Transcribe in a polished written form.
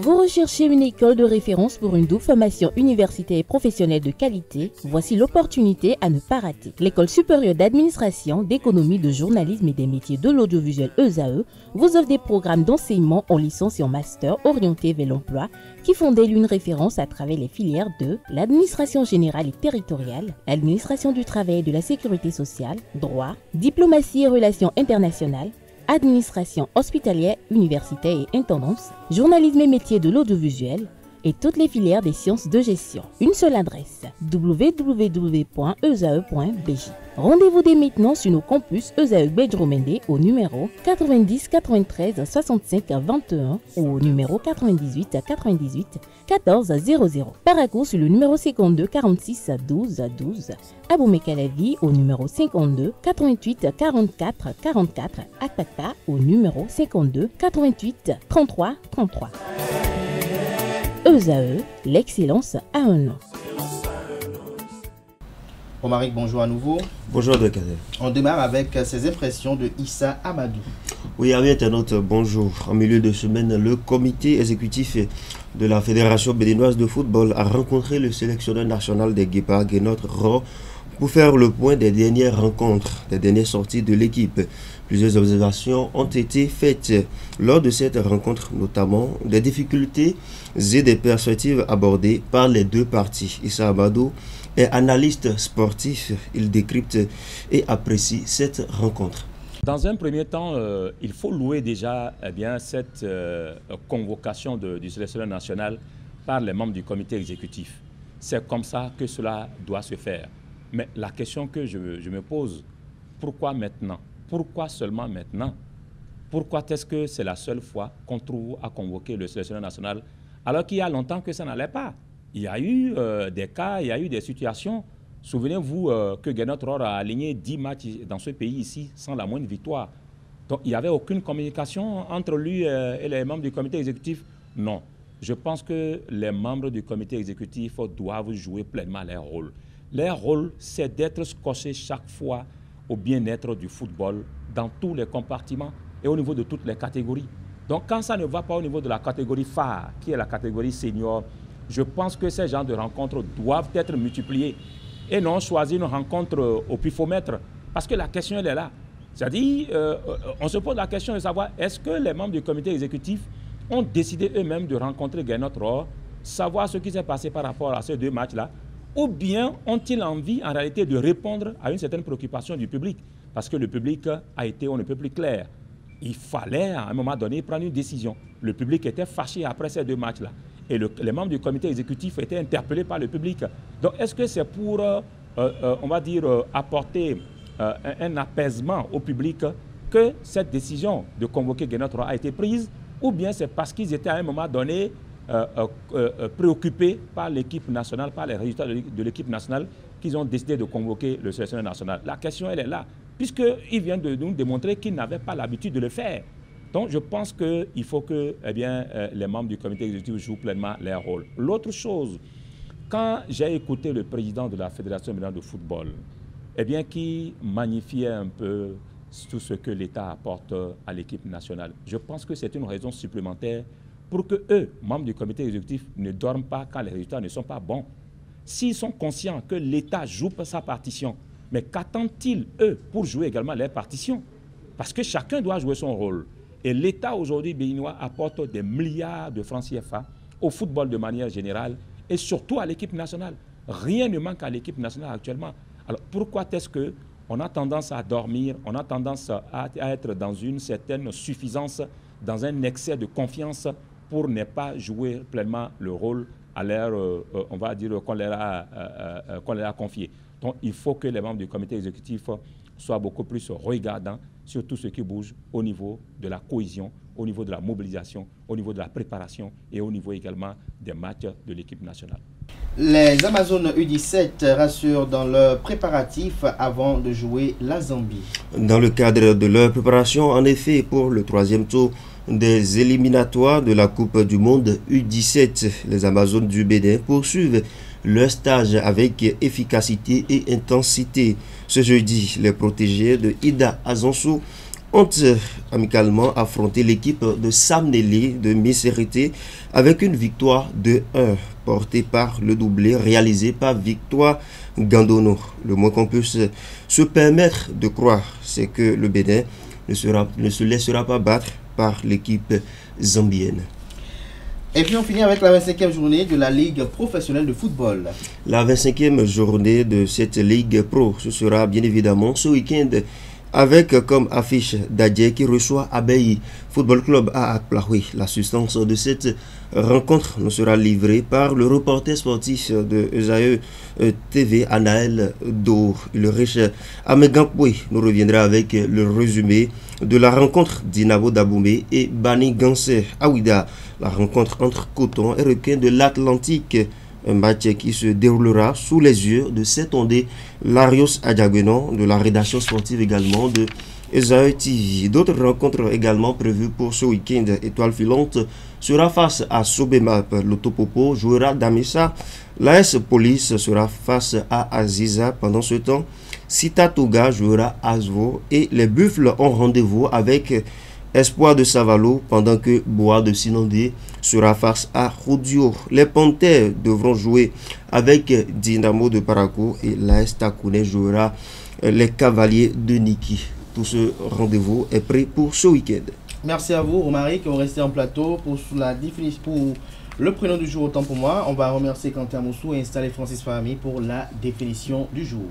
Vous recherchez une école de référence pour une double formation universitaire et professionnelle de qualité? Voici l'opportunité à ne pas rater. L'École supérieure d'administration, d'économie, de journalisme et des métiers de l'audiovisuel ESAE vous offre des programmes d'enseignement en licence et en master orientés vers l'emploi qui font d'elle une référence à travers les filières de l'administration générale et territoriale, l'administration du travail et de la sécurité sociale, droit, diplomatie et relations internationales, administration hospitalière, universitaire et intendance, journalisme et métiers de l'audiovisuel et toutes les filières des sciences de gestion. Une seule adresse, www.esae.bj. Rendez-vous dès maintenant sur nos campus ESAE Bedjromende au numéro 90 93 65 21 ou au numéro 98 98 14 00. Paracourt sur le numéro 52 46 12 12. Aboumé-Calavi au numéro 52 88 44 44. Akpakpa au numéro 52 88 33 33. ESAE, l'excellence à un nom. Romaric, bonjour à nouveau. Bonjour de Kader. On démarre avec ces impressions de Issa Amadou. Oui, amis internautes, bonjour. En milieu de semaine, le comité exécutif de la Fédération béninoise de football a rencontré le sélectionneur national des Guépards, Guénot Ro, pour faire le point des dernières rencontres, des dernières sorties de l'équipe. Plusieurs observations ont été faites lors de cette rencontre, notamment des difficultés et des perspectives abordées par les deux parties. Issa Amadou est analyste sportif, il décrypte et apprécie cette rencontre. Dans un premier temps, il faut louer déjà cette convocation du sélectionneur national par les membres du comité exécutif. C'est comme ça que cela doit se faire. Mais la question que je me pose, pourquoi maintenant? Pourquoi seulement maintenant? Pourquoi est-ce que c'est la seule fois qu'on trouve à convoquer le sélectionneur national alors qu'il y a longtemps que ça n'allait pas? Il y a eu des cas, il y a eu des situations. Souvenez-vous que Guénot Rohr a aligné 10 matchs dans ce pays ici sans la moindre victoire. Donc il n'y avait aucune communication entre lui et les membres du comité exécutif? Non. Je pense que les membres du comité exécutif doivent jouer pleinement leur rôle. Leur rôle, c'est d'être scotché chaque fois au bien-être du football dans tous les compartiments et au niveau de toutes les catégories. Donc quand ça ne va pas au niveau de la catégorie phare, qui est la catégorie senior, je pense que ces genres de rencontres doivent être multipliées et non choisir une rencontre au pifomètre, parce que la question elle est là. C'est-à-dire, on se pose la question de savoir est-ce que les membres du comité exécutif ont décidé eux-mêmes de rencontrer Guénot Rohr, savoir ce qui s'est passé par rapport à ces deux matchs-là, ou bien ont-ils envie en réalité de répondre à une certaine préoccupation du public? Parce que le public a été on ne peut plus clair. Il fallait à un moment donné prendre une décision. Le public était fâché après ces deux matchs-là. Et les membres du comité exécutif étaient interpellés par le public. Donc est-ce que c'est pour, on va dire, apporter un apaisement au public que cette décision de convoquer Guénot Rohr a été prise? Ou bien c'est parce qu'ils étaient à un moment donné préoccupés par l'équipe nationale, par les résultats de l'équipe nationale, qu'ils ont décidé de convoquer le sélectionneur national? La question, elle est là, puisqu'il vient de nous démontrer qu'ils n'avaient pas l'habitude de le faire. Donc, je pense qu'il faut que les membres du comité exécutif jouent pleinement leur rôle. L'autre chose, quand j'ai écouté le président de la Fédération béninoise de football, qui magnifiait un peu tout ce que l'État apporte à l'équipe nationale, je pense que c'est une raison supplémentaire pour que eux, membres du comité exécutif, ne dorment pas quand les résultats ne sont pas bons. S'ils sont conscients que l'État joue sa partition, mais qu'attendent-ils, eux, pour jouer également leur partition? Parce que chacun doit jouer son rôle. Et l'État aujourd'hui béninois apporte des milliards de francs CFA au football de manière générale et surtout à l'équipe nationale. Rien ne manque à l'équipe nationale actuellement. Alors pourquoi est-ce qu'on a tendance à dormir, on a tendance à être dans une certaine suffisance, dans un excès de confiance pour ne pas jouer pleinement le rôle à l'air, on va dire, qu'on leur a confié. Donc il faut que les membres du comité exécutif soient beaucoup plus regardants sur tout ce qui bouge au niveau de la cohésion, au niveau de la mobilisation, au niveau de la préparation et au niveau également des matchs de l'équipe nationale. Les Amazones U17 rassurent dans leurs préparatifs avant de jouer la Zambie. Dans le cadre de leur préparation, en effet, pour le troisième tour des éliminatoires de la Coupe du Monde U17, les Amazones du Bénin poursuivent leur stage avec efficacité et intensité. Ce jeudi, les protégés de Ida Azonsou ont amicalement affronté l'équipe de Samnélé de Misérité avec une victoire de 1 portée par le doublé réalisé par Victoire Gandono. Le moins qu'on puisse se permettre de croire, c'est que le Bénin ne se laissera pas battre par l'équipe zambienne. Et puis on finit avec la 25e journée de la Ligue professionnelle de football. La 25e journée de cette Ligue Pro, ce sera bien évidemment ce week-end avec comme affiche Dadje qui reçoit Abeyi Football Club à Akplaoui. La substance de cette rencontre nous sera livrée par le reporter sportif de ESAE TV, Anaël Dour. Le riche Amegankwe nous reviendra avec le résumé de la rencontre d'Inabo Daboumé et Bani Gansé Aouida. La rencontre entre Coton et Requin de l'Atlantique. Un match qui se déroulera sous les yeux de cet ondé Larios Adjaguenon de la rédaction sportive également de ESAE TV. D'autres rencontres également prévues pour ce week-end. Étoile filante sera face à Sobemap. L'Autopopo jouera Damissa. L'AS Police sera face à Aziza. Pendant ce temps, Sitatoga jouera Asvo. Et les Buffles ont rendez-vous avec Espoir de Savalo pendant que Bois de Sinondé sera face à Roudio. Les Panthères devront jouer avec Dynamo de Parakou et l'AS Takouné jouera les Cavaliers de Niki. Tout ce rendez-vous est prêt pour ce week-end. Merci à vous, Romaric. On reste en plateau pour la définition, pour le prénom du jour. Autant pour moi, on va remercier Quentin Moussou et installer Francis Fahmy pour la définition du jour.